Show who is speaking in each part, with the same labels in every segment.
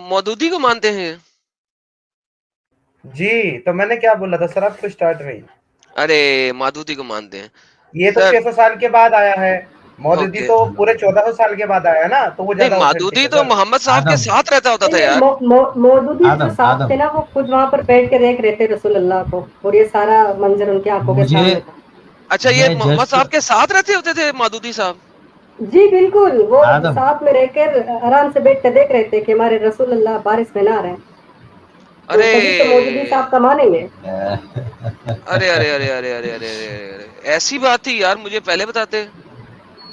Speaker 1: مودودی کو مانتے ہیں؟
Speaker 2: جی تو میں نے کیا بولا تھا سر آپ کو اسٹارٹ میں؟
Speaker 1: ارے مودودی کو مانتے ہیں
Speaker 2: یہ تو
Speaker 1: سر.
Speaker 2: 600 سال کے بعد آیا ہے، مودودی
Speaker 1: اوکے.
Speaker 2: تو پورے 1400 سال کے بعد آیا ہے نا، تو وہ
Speaker 1: نہیں،
Speaker 2: زیادہ
Speaker 1: مودودی
Speaker 2: اوتھینٹک ہے
Speaker 1: تو
Speaker 2: سر۔
Speaker 1: محمد صاحب کے
Speaker 3: آدم
Speaker 1: ساتھ رہتا ہوتا تھا یار.
Speaker 4: مودودی جو صاحب
Speaker 3: آدم
Speaker 4: تھے نا وہ خود وہاں پر بیٹھ کے دیکھ رہے تھے رسول اللہ کو، اور یہ سارا منظر ان کی آنکھوں کے
Speaker 3: مجھے
Speaker 4: سامنے تھا۔
Speaker 1: اچھا، یہ
Speaker 3: میں
Speaker 1: محمد
Speaker 3: جسٹ
Speaker 1: صاحب کے ساتھ رہتے ہوتے تھے مودودی صاحب؟
Speaker 4: جی بالکل، وہ
Speaker 3: آدم
Speaker 4: ساتھ میں رہ کر آرام سے بیٹھ کر دیکھ رہے تھے کہ ہمارے رسول اللہ بارش میں نہ رہے، تو
Speaker 1: ارے
Speaker 4: تبھی تو مودودی صاحب کا مانیں گے۔
Speaker 1: ارے ارے ارے ارے ارے ارے ارے ارے، ایسی بات تھی یار، مجھے پہلے بتاتے.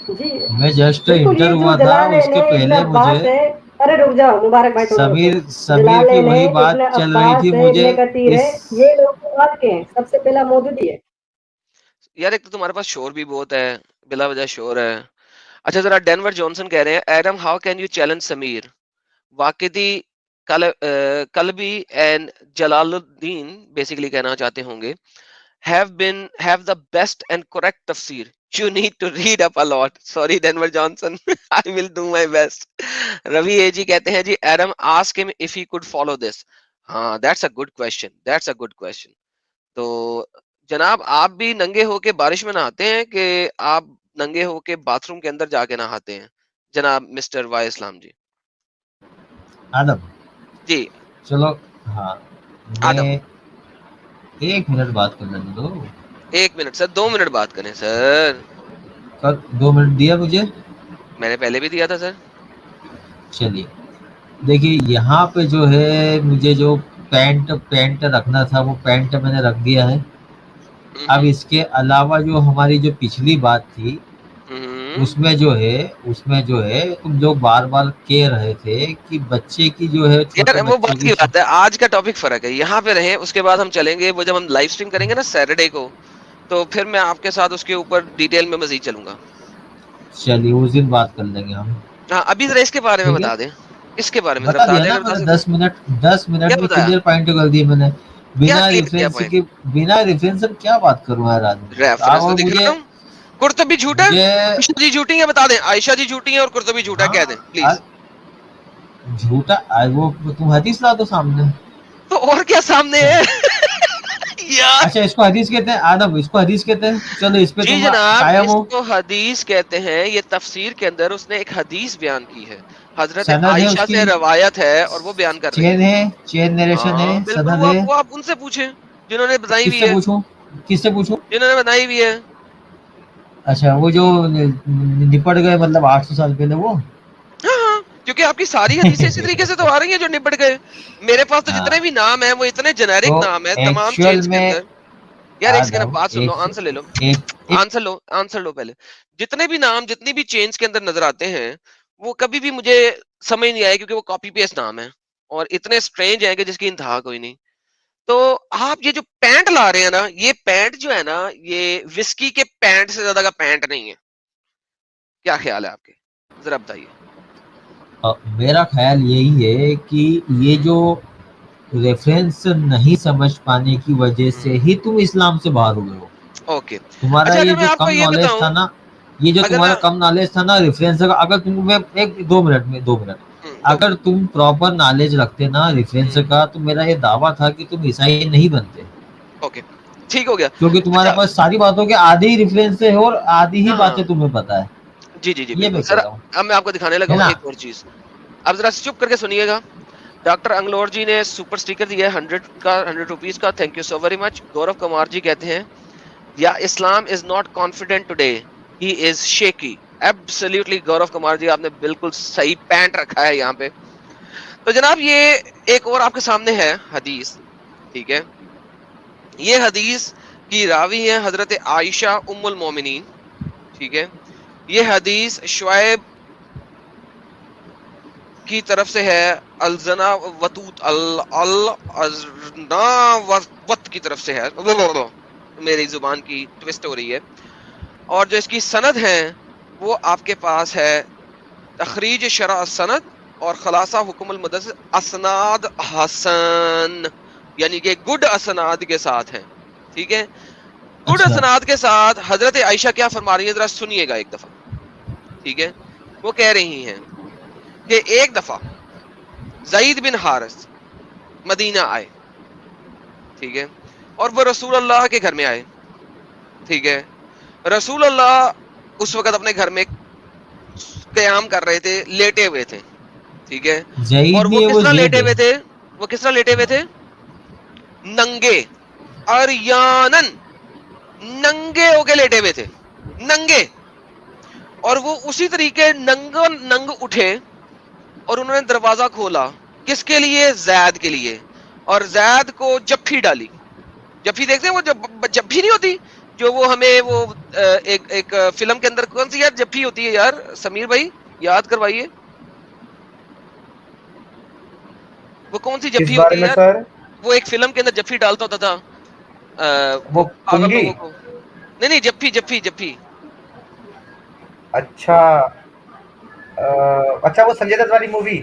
Speaker 4: جی
Speaker 3: میں جسٹ
Speaker 4: بالکل،
Speaker 3: انٹر
Speaker 4: یہ جو
Speaker 3: ہوا تھا اس
Speaker 4: جلالین
Speaker 3: کے
Speaker 4: ہے ابن
Speaker 3: پہلے مجھے
Speaker 4: عباس ہے، ارے رک جاؤ مبارک بھائی تھوڑا رکو،
Speaker 3: سمیر کی
Speaker 4: جلالین ہے
Speaker 3: وہی
Speaker 4: ابن
Speaker 3: بات چل رہی تھی،
Speaker 4: عباس ہے
Speaker 3: مجھے
Speaker 4: ابن کثیر
Speaker 3: اس
Speaker 4: ہے، یہ لوگ بات کے ہیں، سب سے پہلا مودودی ہے۔
Speaker 1: یار ایک تو تمہارے پاس شور بھی بہت ہے، بلا وجہ شور ہے. اچھا ذرا ڈینور جانسن کہہ رہے ہیں Adam how can you challenge Sameer واقعی قلبی اینڈ جلال الدین بیسیکلی کہنا چاہتے ہوں گے have the best and correct tafsir. You need to read up a lot. Sorry, Denver Johnson. I will do my best. Ravi AG کہتے ہیں جی Adam ask him if he could follow this. ہاں that's a good question. That's a good question. تو جناب آپ بھی ننگے ہو کے بارش میں نہاتے ہیں کہ آپ ننگے ہو کے باتھ روم کے اندر جا کے نہاتے ہیں جناب مسٹر وائی اسلام جی؟
Speaker 3: آدم
Speaker 1: جی
Speaker 3: چلو ہاں
Speaker 1: آدم،
Speaker 3: میں 1 منٹ بات کر لینے دو.
Speaker 1: 1 منٹ سر، 2 منٹ بات کریں سر.
Speaker 3: 2 منٹ دیا مجھے،
Speaker 1: میں نے پہلے بھی دیا تھا سر.
Speaker 3: چلیے دیکھیے یہاں پہ جو ہے مجھے جو پینٹ رکھنا تھا وہ پینٹ میں نے رکھ دیا ہے. اب اس کے علاوہ جو ہماری جو پچھلی بات تھی اس میں جو ہے تم لوگ بار بار کہہ رہے تھے کہ بچے کی جو ہے
Speaker 1: یار
Speaker 3: چھوٹے
Speaker 1: وہ
Speaker 3: بچے
Speaker 1: بات کی
Speaker 3: کی
Speaker 1: بات ہے، آج کا ٹاپک فرق ہے، یہاں پہ رہیں اس کے بعد ہم چلیں گے، وہ جب ہم لائیو سٹریم کریں گے نا سیٹرڈے کو، تو پھر میں آپ کے ساتھ اس کے اوپر ڈیٹیل میں مزید چلوں گا.
Speaker 3: چلیے اس دن بات کر لیں گے ہم.
Speaker 1: ہاں ابھی ذرا اس کے بارے میں
Speaker 3: ٹھیک ہے
Speaker 1: بتا دیں، اس کے بارے میں ذرا
Speaker 3: بتا
Speaker 1: بتا
Speaker 3: دیا
Speaker 1: دیں،
Speaker 3: نا
Speaker 1: اگر
Speaker 3: میں
Speaker 1: بتا
Speaker 3: نے،
Speaker 1: سکتے.
Speaker 3: 10 منٹ
Speaker 1: کیا
Speaker 3: میں
Speaker 1: بتایا؟
Speaker 3: کلیئر پوائنٹ کر دی میں نے.
Speaker 1: کیا
Speaker 3: بنا
Speaker 1: کلیئر کیا
Speaker 3: ریفرنس
Speaker 1: پوائنٹ؟
Speaker 3: کی، بنا ریفرنس کیا بات کروں یار آدمی.
Speaker 1: ریفرنس تو
Speaker 3: اور
Speaker 1: دکھ
Speaker 3: مجھے
Speaker 1: رہا ہوں. قرطبی جھوٹا ہے،
Speaker 3: مجھے
Speaker 1: عائشہ جی جھوٹی ہیں، بتا دیں عائشہ جی جھوٹی ہیں اور قرطبی جھوٹا ہے، کہہ دیں پلیز.
Speaker 3: جھوٹا وہ تم حدیث لا دو سامنے.
Speaker 1: تو اور کیا سامنے
Speaker 3: اچھا
Speaker 1: ہے یار.
Speaker 3: اچھا اس کو حدیث کہتے ہیں آدم، اس کو حدیث کہتے ہیں. چلو اس پہ
Speaker 1: جی
Speaker 3: تم
Speaker 1: جناب
Speaker 3: قائم
Speaker 1: اس
Speaker 3: ہو.
Speaker 1: کو حدیث کہتے ہیں، یہ تفسیر کے اندر اس نے ایک حدیث بیان کی ہے، حضرت
Speaker 3: سند ہے اس
Speaker 1: عائشہ
Speaker 3: کی،
Speaker 1: سے روایت ہے اور وہ بیان کر رہی
Speaker 3: چین
Speaker 1: ہیں.
Speaker 3: ہے، چین نریشن ہے،
Speaker 1: ہاں بالکل،
Speaker 3: سند
Speaker 1: وہ
Speaker 3: ہے.
Speaker 1: آپ ان سے پوچھیں جنہوں نے بتائی
Speaker 3: کس
Speaker 1: ہوئی
Speaker 3: سے
Speaker 1: ہے،
Speaker 3: پوچھوں، کس سے پوچھوں؟
Speaker 1: جنہوں نے بتائی ہوئی ہے.
Speaker 3: اچھا وہ جو نپٹ گئے مطلب 800 سال پہلے وہ.
Speaker 1: ہاں ہاں، کیونکہ آپ کی ساری حدیثیں اسی طریقے سے تو آ رہی ہیں جو نپٹ گئے. میرے پاس تو
Speaker 3: ہاں
Speaker 1: جتنے بھی نام ہیں وہ اتنے جنیرک
Speaker 3: تو
Speaker 1: نام ہیں تمام
Speaker 3: ایکچوئل
Speaker 1: چینز کے
Speaker 3: میں
Speaker 1: اندر. یار ایک سیکنڈ
Speaker 3: آدم
Speaker 1: بات سن لو،
Speaker 3: ایک
Speaker 1: آنسر لے لو،
Speaker 3: ایک
Speaker 1: آنسر لو پہلے. جتنے بھی نام، جتنی بھی چینز کے اندر نظر آتے ہیں وہ کبھی بھی مجھے سمجھ نہیں آئے، کیونکہ وہ کاپی پیسٹ نام ہے اور اتنے سٹرینج ہیں کہ جس کی انتہا کوئی نہیں. تو آپ یہ جو پینٹ لا رہے ہیں نا، یہ پینٹ جو ہے نا یہ وسکی کے پینٹ سے زیادہ کا پینٹ نہیں ہے. کیا خیال ہے آپ کے، ذرا بتائیے.
Speaker 3: میرا خیال یہی ہے کہ یہ جو ریفرنس نہیں سمجھ پانے کی وجہ سے ہی تم اسلام سے باہر ہوئے ہو.
Speaker 1: اوکے
Speaker 3: تمہارا
Speaker 1: اچھا،
Speaker 3: یہ
Speaker 1: اگر میں
Speaker 3: جو
Speaker 1: آپ کو
Speaker 3: کم
Speaker 1: یہ
Speaker 3: نالج تھا
Speaker 1: بتاؤں،
Speaker 3: نا، یہ جو
Speaker 1: اگر
Speaker 3: تمہارا
Speaker 1: میں
Speaker 3: کم نالج تھا نا ریفرنس کا، اگر تم میں 2 منٹ
Speaker 1: دو
Speaker 3: اگر
Speaker 1: منٹ
Speaker 3: تم پراپر نالج رکھتے نا ریفرنس کا، تو میرا یہ دعویٰ تھا کہ تم عیسائی نہیں بنتے،
Speaker 1: اوکے ٹھیک ہو گیا.
Speaker 3: کیونکہ تمہارے
Speaker 1: اچھا
Speaker 3: پاس ساری باتوں کے آدھی ہی ریفرنس ہے اور آدھی ہی
Speaker 1: ہاں
Speaker 3: باتیں تمہیں پتا ہے.
Speaker 1: جی جی جی
Speaker 3: یہ میں
Speaker 1: بالکل سر.
Speaker 3: کہہ رہا ہوں،
Speaker 1: اب میں آپ کو دکھانے لگا
Speaker 3: ہے
Speaker 1: ہوں
Speaker 3: نا.
Speaker 1: ایک اور چیز، اب ذرا چپ کر کے سنیے گا. ڈاکٹر انگلور جی نے سپر سٹیکر دیا ہے 100 کا، thank you so very much. Gaurav Kumar ji کہتے ہیں یا اسلام is not confident today, he is shaky. Absolutely Gaurav Kumar ji, آپ نے بالکل صحیح پینٹ رکھا ہے یہاں پہ. تو جناب یہ ایک اور آپ کے سامنے ہے حدیث، ٹھیک ہے. یہ حدیث کی راوی ہے حضرت عائشہ ام المومنین، ٹھیک ہے. یہ حدیث شعیب کی طرف سے ہے، الزنا وتوت وت کی طرف سے ہے، میری زبان کی ٹوسٹ ہو رہی ہے. اور جو اس کی سند ہے وہ آپ کے پاس ہے تخریج شرح السند اور خلاصہ حکم المدثر، اسناد حسن، یعنی کہ گڈ اسناد کے ساتھ ہیں، ٹھیک ہے. گڈ
Speaker 3: اچھا
Speaker 1: اسناد کے ساتھ حضرت عائشہ کیا فرما رہی ہے، ذرا سنیے گا ایک دفعہ، ٹھیک ہے. وہ کہہ رہی ہیں کہ ایک دفعہ زید بن حارث مدینہ آئے, ٹھیک ہے, اور وہ رسول اللہ کے گھر میں آئے, ٹھیک ہے. رسول اللہ اس وقت اپنے گھر میں قیام کر رہے تھے, لیٹے ہوئے تھے, ٹھیک ہے.
Speaker 3: زید
Speaker 1: اور وہ
Speaker 3: نہیں ہے،
Speaker 1: کس طرح
Speaker 3: زید
Speaker 1: لیٹے
Speaker 3: ہے۔
Speaker 1: ہوئے تھے, وہ کس طرح لیٹے ہوئے تھے, ننگے, اریانن, ننگے ہو کے لیٹے ہوئے تھے, ننگے. اور وہ اسی طریقے ننگ اٹھے اور انہوں نے دروازہ کھولا, کس کے لیے, زید کے لیے, اور زید کو جپھی ڈالی. جپھی دیکھتے ہیں وہ جپھی نہیں ہوتی جو وہ ہمیں وہ ایک فلم کے اندر, کون سی یار جپھی ہوتی ہے یار, سمیر بھائی یاد کروائیے, وہ کون سی
Speaker 2: کس
Speaker 1: جپھی
Speaker 2: بارے
Speaker 1: ہوتی ہے
Speaker 2: میں
Speaker 1: یار,
Speaker 2: سر؟
Speaker 1: وہ ایک فلم کے اندر جپھی ڈالتا ہوتا تھا
Speaker 2: وہ
Speaker 1: پاگل
Speaker 2: کنگھی؟
Speaker 1: لوگوں کو. نہیں جپھی جپھی جپھی.
Speaker 2: اچھا اچھا، وہ سنجے دت والی مووی.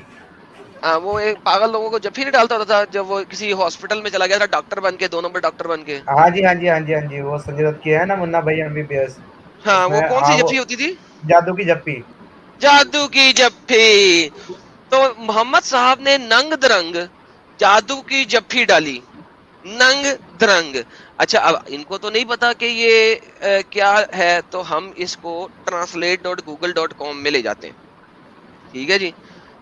Speaker 1: وہ ایک پاگل لوگوں کو جپھی نہیں ڈالتا ہوتا تھا جب وہ کسی ہاسپٹل میں چلا گیا تھا ڈاکٹر بن کے, 2 نمبر ڈاکٹر بن کے.
Speaker 2: ہاں جی ہاں جی ہاں جی ہاں جی، وہ سنجے دت کی ہے نا, منا بھائی ایم بی بی ایس.
Speaker 1: ہاں
Speaker 2: اس
Speaker 1: وہ
Speaker 2: میں
Speaker 1: کون سی
Speaker 2: ہاں وہ
Speaker 1: جپھی ہوتی تھی,
Speaker 2: جادو کی جپی.
Speaker 1: جادو کی جپھی. تو محمد صاحب نے ننگ درنگ جادو کی جپھی ڈالی, ننگ درنگ. اچھا اب ان کو تو نہیں پتا کہ یہ کیا ہے, تو ہم اس کو translate.google.com میں لے جاتے ہیں, ٹھیک ہے جی.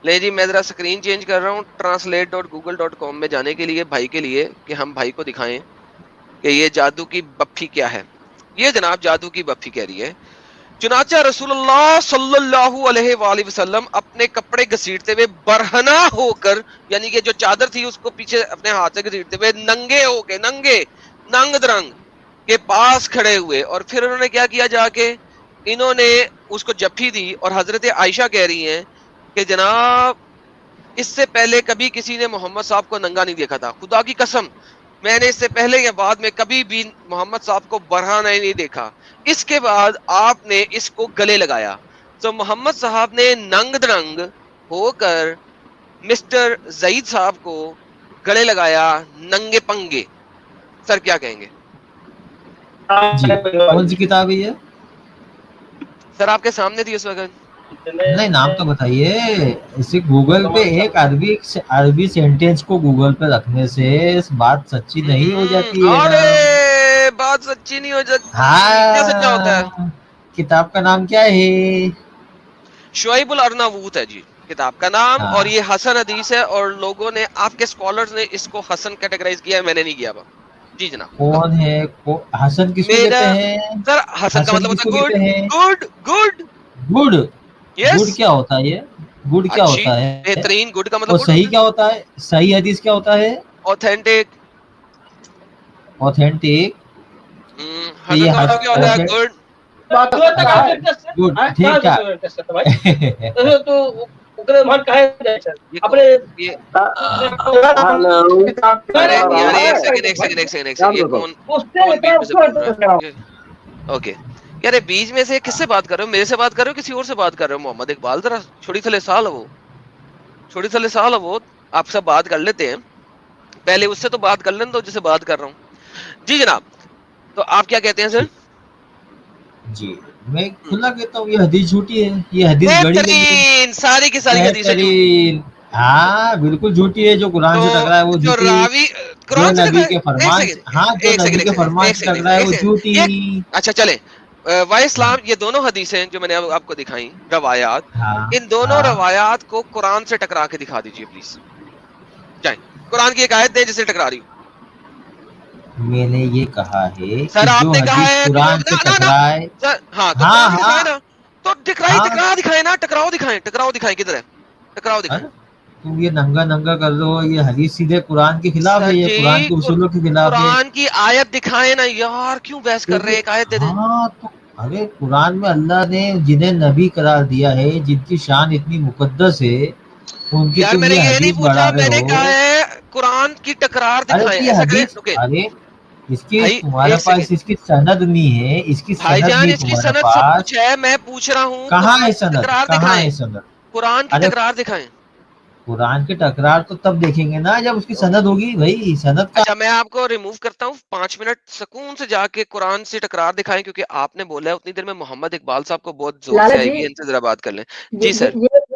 Speaker 1: لے جی میں ذرا سکرین چینج کر رہا ہوں translate.google.com میں جانے کے لیے بھائی کے لیے, کہ ہم بھائی کو دکھائیں کہ یہ جادو کی بپھی کیا ہے. یہ جناب جادو کی بپھی کہہ رہی ہے. چنانچہ رسول اللہ صلی اللہ علیہ وآلہ وسلم اپنے کپڑے گھسیٹتے ہوئے برہنہ ہو کر, یعنی کہ جو چادر تھی اس کو پیچھے اپنے ہاتھ سے گھسیٹتے ہوئے ننگے ہو کے, ننگے ننگ درنگ کے پاس کھڑے ہوئے. اور پھر انہوں نے کیا کیا, جا کے انہوں نے اس کو جپھی دی. اور حضرت عائشہ کہہ رہی ہیں کہ جناب اس سے پہلے کبھی کسی نے محمد صاحب کو ننگا نہیں دیکھا تھا, خدا کی قسم میں نے اس سے پہلے یا بعد میں کبھی بھی محمد صاحب کو برہنہ نہیں دیکھا. اس کے بعد آپ نے اس کو گلے لگایا, تو محمد صاحب نے ننگ درنگ ہو کر مسٹر زید صاحب کو گلے لگایا, ننگے پنگے. سر کیا کہیں گے؟
Speaker 3: جی کون سی کتاب ہے یہ؟
Speaker 1: سر آپ کے سامنے تھی اس وقت.
Speaker 3: نہیں نام تو بتائیے. اسے گوگل پہ ایک عربی سینٹینس کو گوگل پہ رکھنے سے بات سچی نہیں ہو جاتی ہے نا.
Speaker 1: ارے بات سچی نہیں ہو جاتی, کیا سچا ہوتا ہے؟
Speaker 3: ہاں کتاب کا نام کیا ہے؟
Speaker 1: شعیب الارناؤوت ہے جی کتاب کا نام,
Speaker 3: ہاں
Speaker 1: اور یہ حسن حدیث ہے, اور لوگوں نے آپ کے اسکالرز نے اس کو حسن کیٹیگرائز کیا ہے, میں نے نہیں کیا. جی جناب
Speaker 3: کون ہے حسن کس کو
Speaker 1: میرا
Speaker 3: کہتے ہیں؟
Speaker 1: سر حسن کا مطلب
Speaker 3: کس کو
Speaker 1: ہوتا ہے
Speaker 3: کہتے ہیں؟
Speaker 1: Good good
Speaker 3: good.
Speaker 1: Yes,
Speaker 3: good کیا ہوتا ہے یہ؟ گڈ کیا
Speaker 1: اچھی
Speaker 3: ہوتا ہے؟
Speaker 1: بہترین. گڈ کا
Speaker 3: اور
Speaker 1: مطلب گڈ
Speaker 3: صحیح
Speaker 1: ہوتا
Speaker 3: کیا ہوتا ہے؟ صحیح حدیث کیا ہوتا ہے؟
Speaker 1: ہے اوتھینٹک.
Speaker 3: اوتھینٹک.
Speaker 1: حسن کا مطلب کیا ہوتا ہے؟ گڈ.
Speaker 3: گڈ ٹھیک
Speaker 1: اوکے یار بیچ میں سے کس سے بات کر رہے ہو, میرے سے بات کر رہے ہو, کسی اور سے بات کر رہے ہو؟ محمد اقبال ذرا چھوڑی تھلے سال ہو, چھوڑی تھلے سال ہو, آپ سے بات کر لیتے ہیں. پہلے اس سے تو بات کر لیں تو جسے بات کر رہا ہوں. جی جناب تو آپ کیا کہتے ہیں سر؟
Speaker 3: جی میں کھلا کہتا ہوں یہ حدیث جھوٹی ہے, یہ حدیث گڑی گئی ہے.
Speaker 1: بہترین, ساری کی ساری حدیثیں جھوٹی.
Speaker 3: بہترین. ہاں بالکل جھوٹی ہے. جو قرآن سے ٹکرا ہے وہ
Speaker 1: جو
Speaker 3: جھوٹی.
Speaker 1: راوی
Speaker 3: جو
Speaker 1: قرآن سے
Speaker 3: نبی
Speaker 1: ٹکرائے,
Speaker 3: کے
Speaker 1: ایک
Speaker 3: فرمان سے, ہاں جو نبی کے فرمان سے ٹکرا ہے وہ جھوٹی.
Speaker 1: اچھا چلے وائی اسلام, یہ دونوں حدیثیں جو میں نے آپ کو دکھائیں روایات,
Speaker 3: ہاں
Speaker 1: ان دونوں روایات کو قرآن سے ٹکرا کے دکھا دیجیے پلیز. جائیں قرآن کی ایک آیت دیں جس سے ٹکرا رہی ہو.
Speaker 3: میں نے یہ کہا ہے
Speaker 1: سر
Speaker 3: کہ
Speaker 1: آپ
Speaker 3: جو
Speaker 1: نے کہا
Speaker 3: حدیث
Speaker 1: ہے
Speaker 3: قرآن سے ٹکرائے.
Speaker 1: ہاں تو
Speaker 3: ہاں
Speaker 1: قرآن کی دکھائے نا, تو ٹکرا دکھائے نا, ٹکراؤ دکھائیں کدھر ہے ٹکراؤ دکھائیں.
Speaker 3: تم یہ ننگا کر دو, یہ حدیث سیدھے قرآن کے خلاف ہے,
Speaker 1: سر
Speaker 3: یہ قرآن
Speaker 1: جی
Speaker 3: کے اصولوں کے خلاف ہے.
Speaker 1: قرآن کی آیت دکھائیں نا یار, کیوں بحث کر رہے ہیں, ایک آیت دے دیں.
Speaker 3: ہاں تو ارے قرآن میں اللہ نے جنہیں نبی قرار دیا ہے, جن کی شان اتنی مقدس ہے, ان کی
Speaker 1: یار
Speaker 3: تم
Speaker 1: میں نے
Speaker 3: یہ
Speaker 1: یہ نہیں
Speaker 3: حدیث
Speaker 1: پوچھا,
Speaker 3: بڑھا رہے
Speaker 1: میں نے کہا
Speaker 3: ہو.
Speaker 1: ہے قرآن کی ٹکرار
Speaker 3: ارے
Speaker 1: دکھائیں,
Speaker 3: تو یہ
Speaker 1: ایسا کریں.
Speaker 3: حدیث,
Speaker 1: رکے
Speaker 3: ارے اس کی
Speaker 1: بھائی
Speaker 3: تمہارے
Speaker 1: ایک
Speaker 3: پاس
Speaker 1: سیکنڈ,
Speaker 3: اس کی سند نہیں ہے, اس کی
Speaker 1: بھائی
Speaker 3: سند
Speaker 1: جان
Speaker 3: نہیں
Speaker 1: اس کی
Speaker 3: تمہارے
Speaker 1: سند سب
Speaker 3: پاس.
Speaker 1: کچھ ہے, میں پوچھ رہا ہوں
Speaker 3: کہاں ہے
Speaker 1: قرآن کی
Speaker 3: سند؟
Speaker 1: ٹکرار
Speaker 3: کہاں
Speaker 1: دکھائیں,
Speaker 3: ہے سند؟
Speaker 1: قرآن کی
Speaker 3: ارے
Speaker 1: ٹکرار دکھائیں.
Speaker 3: قرآن کی ٹکرار تو تب دیکھیں گے نا جب اس کی سند ہوگی. بھائی سند کا
Speaker 1: اچھا میں آپ کو ریموو کرتا ہوں, 5 منٹ سکون سے جا کے قرآن سے ٹکرار دکھائیں, کیونکہ آپ نے بولا ہے اتنی دیر میں محمد اقبال صاحب کو بہت زور
Speaker 4: لالا
Speaker 1: سے آئے
Speaker 4: جی
Speaker 1: گی, ان سے ذرا بات کر لیں. جی سر.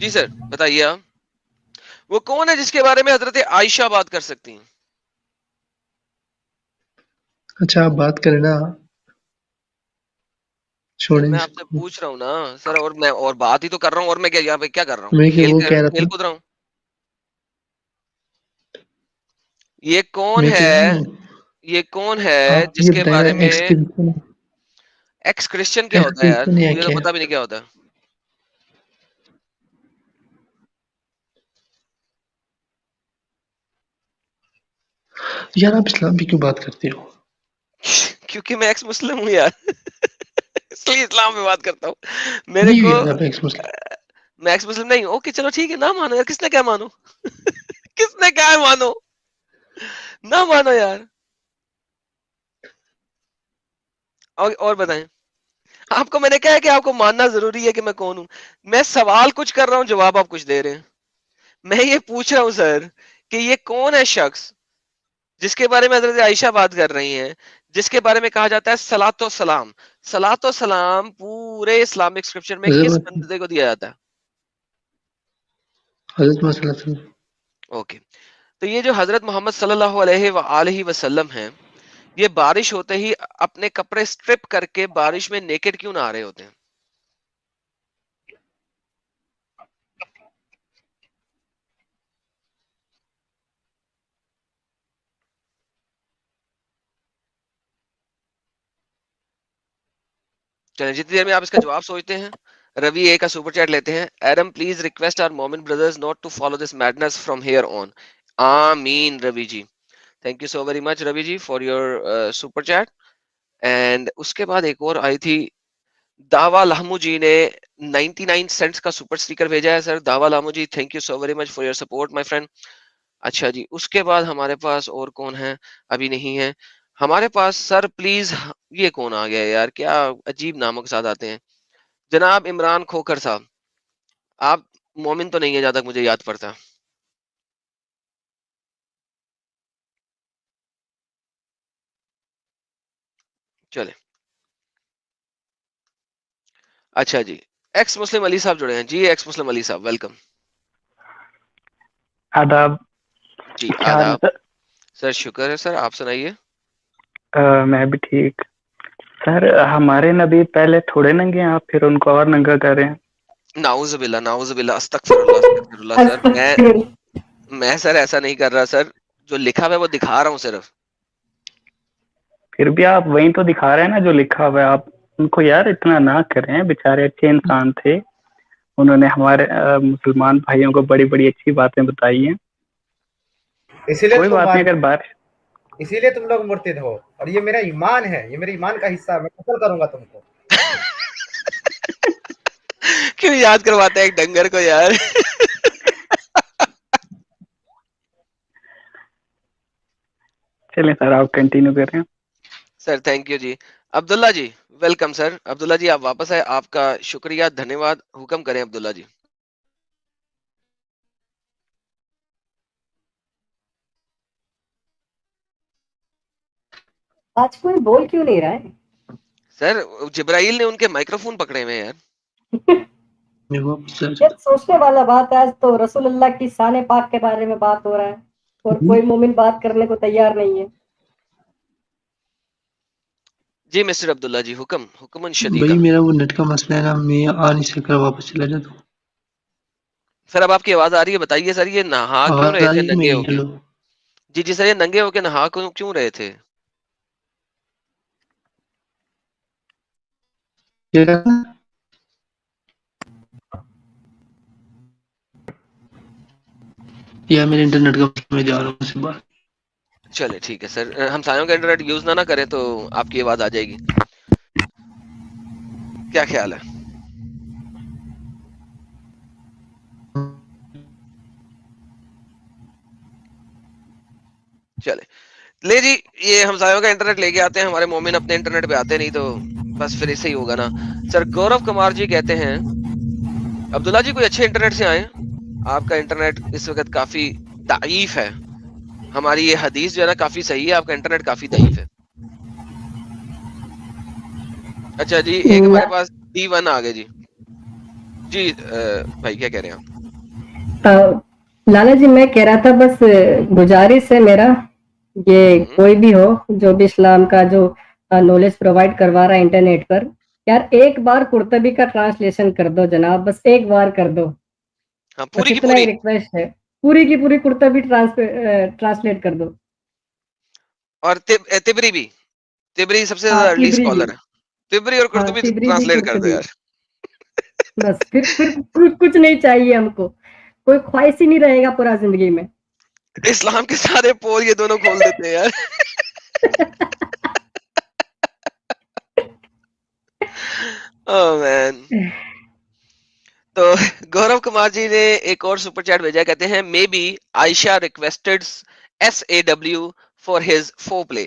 Speaker 1: جی سر بتائیے آپ. وہ کون ہے جس کے بارے میں حضرت عائشہ بات کر سکتی ہیں؟
Speaker 5: اچھا آپ بات کریں نا,
Speaker 1: سر
Speaker 5: چھوڑیں
Speaker 1: میں
Speaker 5: اس
Speaker 1: آپ سے
Speaker 5: کو.
Speaker 1: پوچھ رہا ہوں نا سر, اور میں اور بات ہی تو کر رہا ہوں, اور میں کیا یہاں پہ کیا کر رہا ہوں,
Speaker 5: میں کہ وہ کہہ رہا
Speaker 1: کھیل
Speaker 5: تھا,
Speaker 1: کود رہا ہوں. یہ کون
Speaker 5: میں کہہ رہا
Speaker 1: ہے,
Speaker 5: ہوں
Speaker 1: یہ کون ہے
Speaker 5: آپ
Speaker 1: جس
Speaker 5: یہ
Speaker 1: کے
Speaker 5: بتائیں
Speaker 1: بارے
Speaker 5: نا
Speaker 1: میں
Speaker 5: ایکسکرپشن,
Speaker 1: ایکس کرسچن کیا ہوتا ہے یار,
Speaker 5: ایکسکرپشن یا
Speaker 1: مجھے تو
Speaker 5: کیا
Speaker 1: پتا بھی نہیں کیا ہوتا ہے.
Speaker 5: یار آپ اسلام کی کیوں بات کرتے ہو؟
Speaker 1: کیونکہ میں ایکس مسلم ہوں یار, اس لیے اسلام میں بات کرتا ہوں. میرے
Speaker 5: نہیں
Speaker 1: کو
Speaker 5: یار آپ ایکس مسلم,
Speaker 1: میں ایکس مسلم نہیں ہوں. اوکے چلو ٹھیک ہے, نہ مانو یار, کس نے کیا مانو, کس نے کیا ہے مانو, نہ مانو یار. اور بتائیں, آپ کو میں نے کہا ہے کہ آپ کو ماننا ضروری ہے کہ میں کون ہوں. میں سوال کچھ کر رہا ہوں, جواب آپ کچھ دے رہے ہیں. میں یہ پوچھ رہا ہوں سر کہ یہ کون ہے شخص جس کے بارے میں حضرت عائشہ بات کر رہی ہیں, جس کے بارے میں کہا جاتا ہے صلاۃ و سلام. صلاۃ و سلام پورے اسلامک اسکرپچر میں کس بندے کو دیا جاتا ہے؟
Speaker 5: حضرت محمد صلی اللہ علیہ وسلم.
Speaker 1: اوکے, تو یہ جو حضرت محمد صلی اللہ علیہ وآلہ وسلم ہیں, یہ بارش ہوتے ہی اپنے کپڑے سٹرپ کر کے بارش میں نیکڈ کیوں نہ آ رہے ہوتے ہیں؟ چلیں جتنی دیر میں آپ اس کا جواب سوچتے ہیں, روی اے کا سپر چیٹ لیتے ہیں. Adam please request our momin brothers not to follow this madness from here on. آمین Ravi ji, thank you so very much Ravi ji for your super chat. And اس کے بعد ایک اور آئی تھی, داوا لہمو جی نے 99 سینٹس کا سپر سٹیکر بھیجا ہے. Sir Dawa Lhamo ji, thank you so very much for your support my friend. اچھا جی, اس کے بعد ہمارے پاس اور کون ہے, ابھی نہیں ہے ہمارے پاس. سر پلیز, یہ کون آ گیا یار, کیا عجیب ناموں کے ساتھ آتے ہیں. جناب عمران کھوکر صاحب, آپ مومن تو نہیں ہے جہاں تک مجھے یاد پڑتا. چلے اچھا جی, ایکس مسلم علی صاحب جڑے ہیں. جی ایکس مسلم علی صاحب ویلکم.
Speaker 6: آداب.
Speaker 1: جی
Speaker 6: کیا حال ہے
Speaker 1: آداب. سر شکر ہے سر, آپ سنائیے.
Speaker 6: میں بھی ٹھیک. سر ہمارے نبی پہلے تھوڑے ننگے ہیں, آپ پھر ان کو اور ننگا کر رہے ہیں.
Speaker 1: نعوذ باللہ, نعوذ باللہ, استغفر اللہ, استغفر اللہ. سر میں سر ایسا نہیں کر رہا سر, جو لکھا ہوا ہے وہ دکھا رہا ہوں صرف.
Speaker 6: پھر بھی آپ وہیں تو دکھا رہے ہیں نا جو لکھا ہوا ہے. آپ ان کو یار اتنا نہ کریں, بےچارے اچھے انسان تھے, انہوں نے ہمارے مسلمان بھائیوں کو بڑی بڑی اچھی باتیں بتائی ہیں. کوئی بات نہیں, اگر بارش,
Speaker 2: اسی لیے تم لوگ مرتد ہو, اور یہ میرا ایمان ہے, یہ میرے ایمان کا حصہ ہے, میں قتل کروں گا تم کو.
Speaker 1: کیوں یاد کرواتا ہے ایک ڈنگر کو یار.
Speaker 6: چلیں سر آپ کنٹینیو کر رہے ہیں.
Speaker 1: سر تھینک یو جی. Abdullah ji welcome sir. عبداللہ جی آپ واپس آئے, آپ کا شکریہ, دھنیہ واد. حکم کریں عبداللہ جی.
Speaker 4: آج کوئی بول کیوں نہیں رہا ہے؟
Speaker 1: سر جبرائیل نے ان کے مائکرو فون پکڑے ہوئے یار.
Speaker 4: یہ سوچنے والا بات ہے, آج تو رسول اللہ کی شان پاک کے بارے میں بات ہو رہا ہے اور کوئی مومن بات کرنے کو تیار نہیں ہے.
Speaker 1: جی مسٹر عبداللہ جی, حکم حکمن شدیدہ.
Speaker 5: بھائی میرا وہ نیٹ کا مسئلہ ہے نا, میں آ نہیں سک رہا, واپس چلا جاتا ہوں.
Speaker 1: سر اب آپ کی آواز آ رہی ہے, بتائیے سر یہ نہا کیوں
Speaker 5: آواز
Speaker 1: رہے
Speaker 5: آ
Speaker 1: تھے
Speaker 5: رہی ہے
Speaker 1: ننگے
Speaker 5: میری؟
Speaker 1: ہو کے؟
Speaker 5: ہیلو,
Speaker 1: جی جی سر, یہ ننگے ہو کے نہا کیوں رہے تھے؟
Speaker 5: یا میرے انٹرنیٹ کا مسئلہ, میں جا رہا ہوں سے باہر.
Speaker 1: چلے ٹھیک ہے سر, ہم سایوں کا انٹرنیٹ یوز نہ کریں تو آپ کی آواز آ جائے گی. کیا خیال ہے؟ چلے لے جی, یہ ہمسایوں کا انٹرنیٹ لے کے آتے ہیں, ہمارے مومن اپنے انٹرنیٹ پہ آتے نہیں, تو بس پھر اس سے ہی ہوگا نا. سر گورو کمار جی کہتے ہیں, عبداللہ جی کوئی اچھے انٹرنیٹ سے آئیں, آپ کا انٹرنیٹ اس وقت کافی ضعیف ہے. ہماری یہ حدیث جو ہے نا کافی صحیح ہے, آپ کا انٹرنیٹ کافی ضعیف ہے. اچھا جی ایک ہمارے پاس D1 آ گئے جی. جی بھائی کیا کہہ رہے ہیں آپ؟
Speaker 4: لالا جی میں کہہ رہا تھا بس گزارش ہے میرا یہ کوئی بھی ہو جو بھی اسلام کا جو نالج پرووائڈ کروا رہا ہے انٹرنیٹ پر یار ایک بار قرطبی کا ٹرانسلیشن کر دو جناب بس ایک بار کر دو
Speaker 1: پوری کی
Speaker 4: اتنا
Speaker 1: پوری
Speaker 4: ہی ریکویسٹ ہے پوری کی پوری قرطبی ٹرانسلیٹ کر دو
Speaker 1: اور تبری بھی تبری سب سے زیادہ ارلی اسکالر ہے تبری اور قرطبی ٹرانسلیٹ کر دو یار
Speaker 4: بس پھر کچھ نہیں چاہیے ہم کو کوئی خواہش ہی نہیں رہے گا پورا زندگی میں
Speaker 1: اسلام کے سارے پول یہ دونوں کھول دیتے ہیں یار oh man. تو گورو کمار جی نے ایک اور سپر چیٹ بھیجا کہتے ہیں may be Ayesha requested SAW for his foreplay.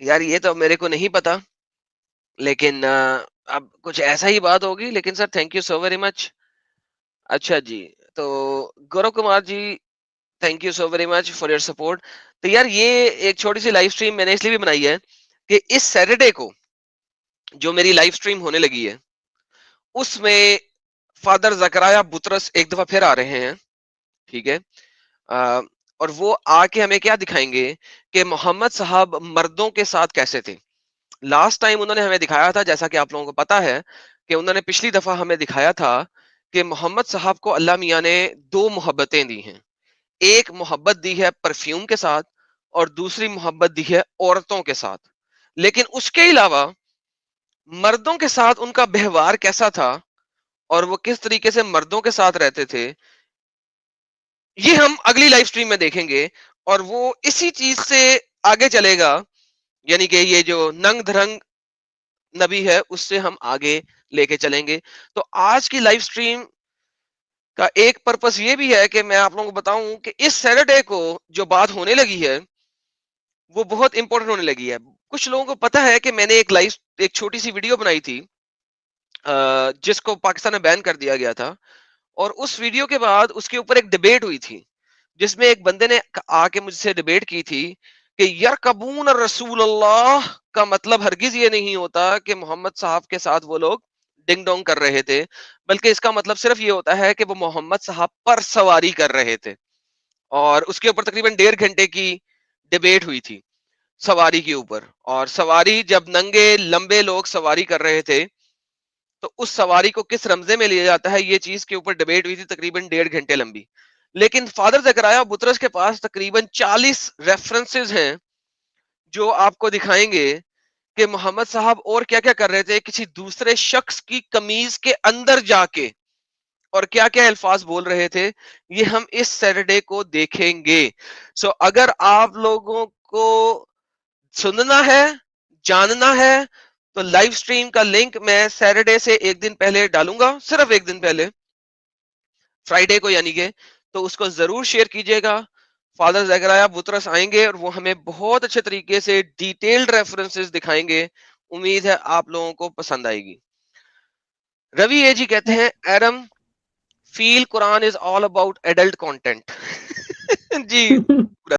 Speaker 1: یار یہ تو میرے کو نہیں پتا لیکن اب کچھ ایسا ہی بات ہوگی لیکن sir thank you so very much. اچھا جی تو Gaurav Kumar ji thank you so very much for your support. تو یار یہ ایک چھوٹی سی لائف سٹریم میں نے اس لیے بھی بنائی ہے کہ اس سیٹرڈے کو جو میری لائف سٹریم ہونے لگی ہے اس میں فادر زکریا بطرس ایک دفعہ پھر آ رہے ہیں. ٹھیک ہے اور وہ آ کے ہمیں کیا دکھائیں گے کہ محمد صاحب مردوں کے ساتھ کیسے تھے. لاسٹ ٹائم انہوں نے ہمیں دکھایا تھا جیسا کہ آپ لوگوں کو پتا ہے کہ انہوں نے پچھلی دفعہ ہمیں دکھایا تھا کہ محمد صاحب کو اللہ میاں نے دو محبتیں دی ہیں. ایک محبت دی ہے پرفیوم کے ساتھ اور دوسری محبت دی ہے عورتوں کے ساتھ. لیکن اس کے علاوہ مردوں کے ساتھ ان کا بہوار کیسا تھا اور وہ کس طریقے سے مردوں کے ساتھ رہتے تھے یہ ہم اگلی لائف سٹریم میں دیکھیں گے. اور وہ اسی چیز سے آگے چلے گا یعنی کہ یہ جو ننگ دھرنگ نبی ہے اس سے ہم آگے لے کے چلیں گے. تو آج کی لائف سٹریم کا ایک پرپس یہ بھی ہے کہ میں آپ لوگوں کو بتاؤں کہ اس سیٹرڈے کو جو بات ہونے لگی ہے وہ بہت امپورٹنٹ ہونے لگی ہے. کچھ لوگوں کو پتا ہے کہ میں نے ایک چھوٹی سی ویڈیو بنائی تھی جس کو پاکستان میں بین کر دیا گیا تھا اور اس ویڈیو کے بعد اس کے اوپر ایک ڈیبیٹ ہوئی تھی جس میں ایک بندے نے آ کے مجھ سے ڈیبیٹ کی تھی کہ یرکبون رسول اللہ کا مطلب ہرگز یہ نہیں ہوتا کہ محمد صاحب کے ساتھ وہ لوگ ڈنگ ڈونگ کر رہے تھے بلکہ اس کا مطلب صرف یہ ہوتا ہے کہ وہ محمد صاحب پر سواری کر رہے تھے. اور اس کے اوپر تقریباً 1.5 گھنٹے کی ڈیبیٹ ہوئی تھی سواری کے اوپر. اور سواری جب ننگے لمبے لوگ سواری کر رہے تھے تو اس سواری کو کس رمزے میں لیا جاتا ہے یہ چیز کے اوپر ڈیبیٹ ہوئی تھی تقریباً 1.5 گھنٹے لمبی. لیکن فادر زکریا بطرس کے پاس تقریباً 40 ریفرنسز ہیں جو آپ کو دکھائیں گے کہ محمد صاحب اور کیا کیا کر رہے تھے کسی دوسرے شخص کی قمیض کے اندر جا کے اور کیا کیا الفاظ بول رہے تھے یہ ہم اس سیٹرڈے کو دیکھیں گے. سو اگر آپ لوگوں کو سننا ہے جاننا ہے تو لائیو سٹریم کا لنک میں سیٹرڈے سے ایک دن پہلے ڈالوں گا صرف ایک دن پہلے فرائیڈے کو یعنی کہ تو اس کو ضرور شیئر کیجئے گا. فادر زکریا بطرس آئیں گے اور وہ ہمیں بہت اچھے طریقے سے ڈیٹیلڈ ریفرنسز دکھائیں گے. امید ہے آپ لوگوں کو پسند آئے گی. روی اے جی کہتے ہیں Iram feel Quran is all about adult content G